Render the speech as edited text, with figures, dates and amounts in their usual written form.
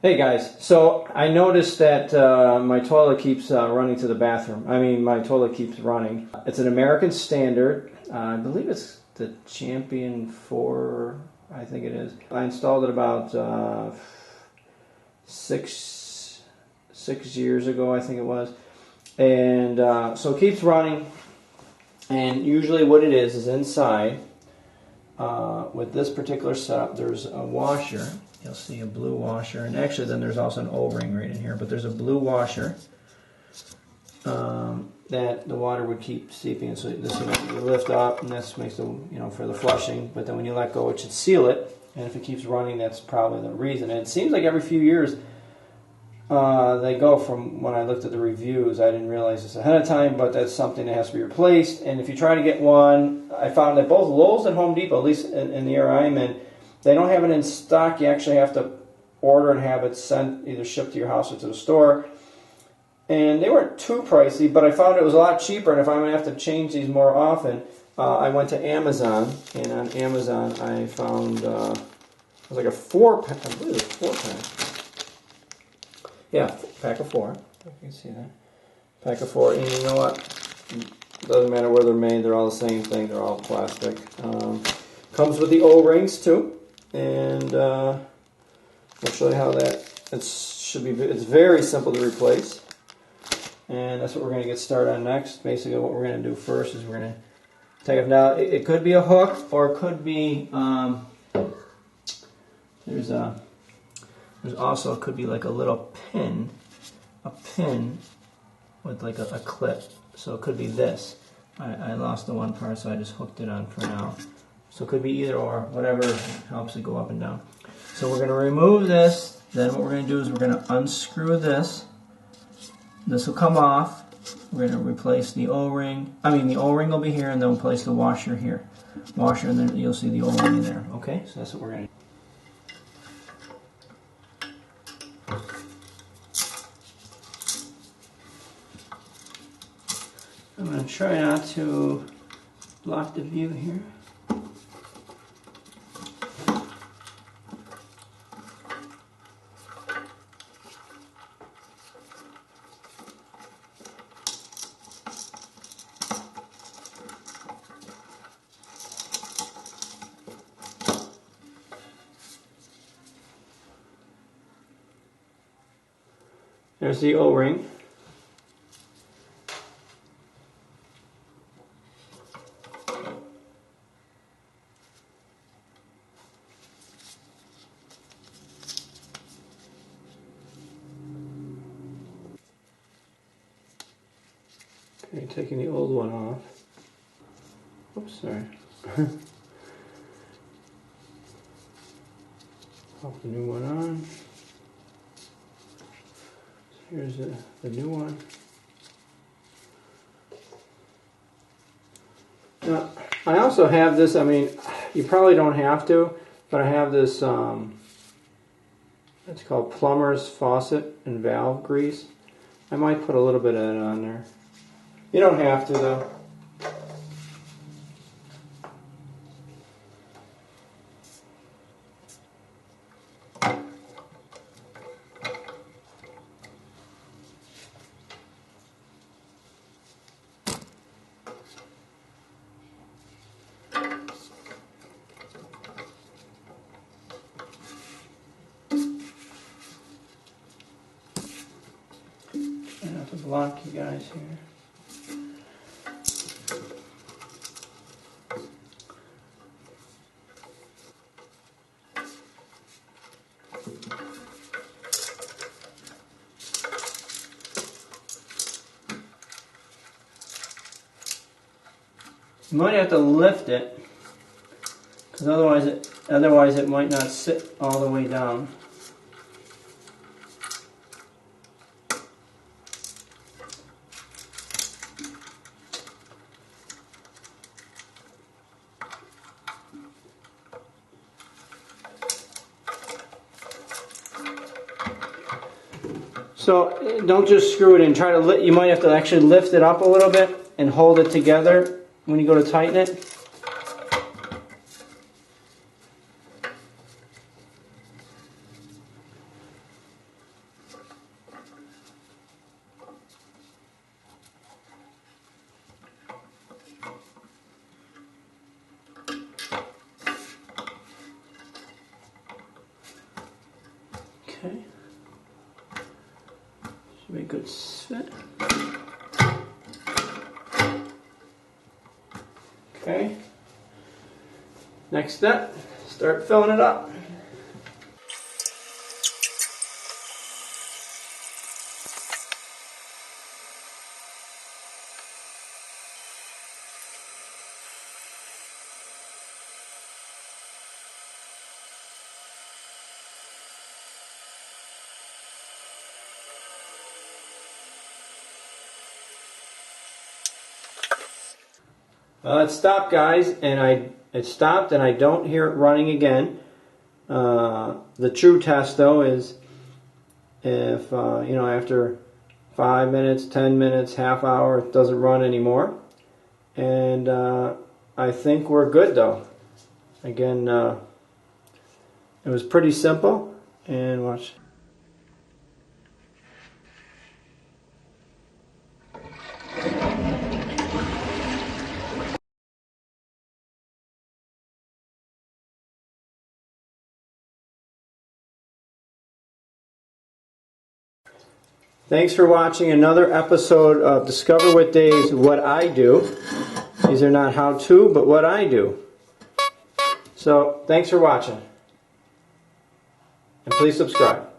Hey guys, so I noticed that my toilet keeps running to the bathroom. I mean, my toilet keeps running. It's an American Standard. I believe it's the Champion 4, I think it is. I installed it about six years ago, I think it was. And so it keeps running. And usually what it is inside, with this particular setup, there's a washer. You'll see a blue washer, and actually then there's also an O-ring right in here, but there's a blue washer that the water would keep seeping in. So this you lift up, and this makes the, for the flushing, but then when you let go it should seal it, and if it keeps running that's probably the reason. And it seems like every few years they go from, when I looked at the reviews, I didn't realize this ahead of time, but that's something that has to be replaced. And if you try to get one, I found that both Lowe's and Home Depot, at least in the area I'm in, they don't have it in stock. You actually have to order and have it sent, either shipped to your house or to the store. And they weren't too pricey, but I found it was a lot cheaper, and if I'm going to have to change these more often, I went to Amazon, and on Amazon I found, it was like a 4-pack, I believe it was 4-pack. Yeah, pack of 4. You can see that. Pack of 4, and you know what? It doesn't matter where they're made, they're all the same thing, they're all plastic. Comes with the O-rings too. And I'll show you how that it's very simple to replace, and that's what we're going to get started on next. Basically what we're going to do first is we're going to take it. Now it could be a hook, or it could be there's also, it could be like a little pin, with like a clip. So it could be this. I lost the one part, so I just hooked it on for now. So it could be either or, whatever helps it go up and down. So we're going to remove this. Then what we're going to do is we're going to unscrew this. This will come off. We're going to replace the O-ring. The O-ring will be here, and then we'll place the washer here. Washer, and then you'll see the O-ring there. Okay, so that's what we're going to do. I'm going to try not to block the view here. There's the O-ring. Okay, taking the old one off. Oops, sorry. Pop the new one on. Here's the new one. Now, I also have this, you probably don't have to, but I have this, it's called plumber's faucet and valve grease. I might put a little bit of it on there. You don't have to though. I have to block you guys here. You might have to lift it, because otherwise it might not sit all the way down. So don't just screw it in. You might have to actually lift it up a little bit and hold it together when you go to tighten it. Okay. Should be a good fit. Okay. Next step, start filling it up. Well, it stopped, guys, and it stopped, and I don't hear it running again. The true test, though, is if after 5 minutes, 10 minutes, half hour, it doesn't run anymore. And I think we're good, though. Again, it was pretty simple. And watch. Thanks for watching another episode of Discover with Dave's What I Do. These are not how-to, but what I do. So, thanks for watching. And please subscribe.